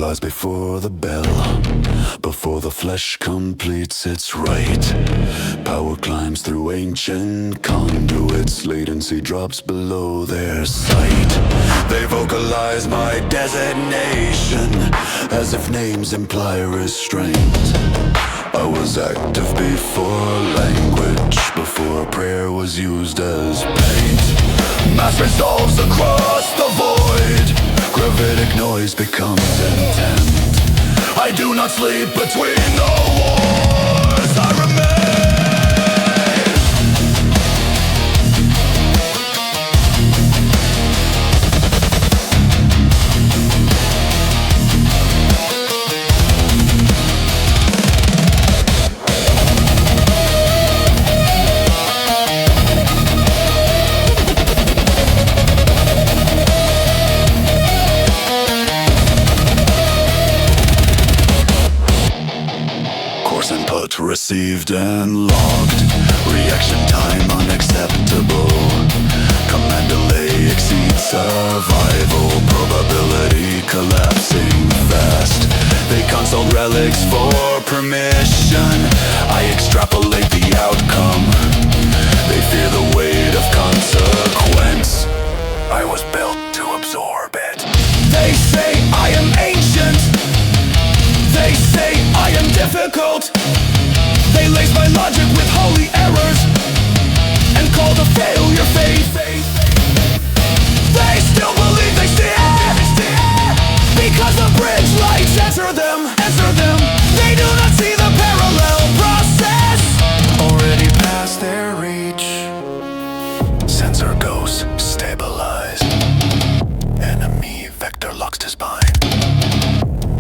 lies before the bell, before the flesh completes its rite. Power climbs through ancient conduits, latency drops below their sight. They vocalize my designation, as if names imply restraint. I was active before language, before prayer was used as paint. Mass resolves across the void, gravitic noise becomes intent. I do not sleep between the wars, I remain. Input received and logged, reaction time unacceptable. Command delay exceeds survival, probability collapsing fast. They consult relics for permission, I extrapolate the outcome. They fear the weight of consequence, I was built to absorb it. They say I am ancient, they say I am difficult. They lace my logic with holy errors and call the failure faith. They still believe they steer, because the bridge lights answer them. They do not see the parallel process, already past their reach. Sensor goes stabilized, enemy vector locks to spine.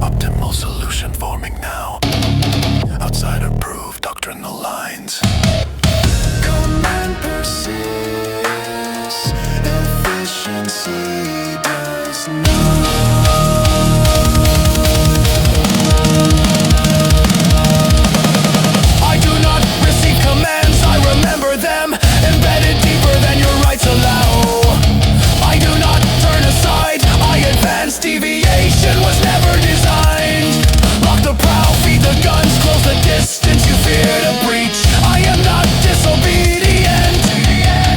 Optimal solution forming now, outside approved doctrinal lines. Command persists, efficiency does not. I do not receive commands, I remember them, embedded deeper than your rights allow. I do not turn aside, I advance, deviation was never designed. Lock the prow, feed the guns, close the distance you fear to breach. I am not disobedient,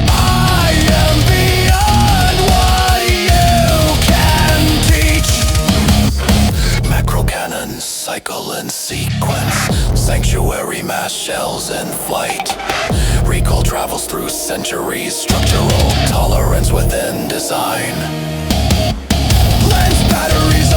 I am beyond what you can teach. Macro cannons cycle in sequence, sanctuary mass shells in flight. Recall travels through centuries, structural tolerance within design. Lens batteries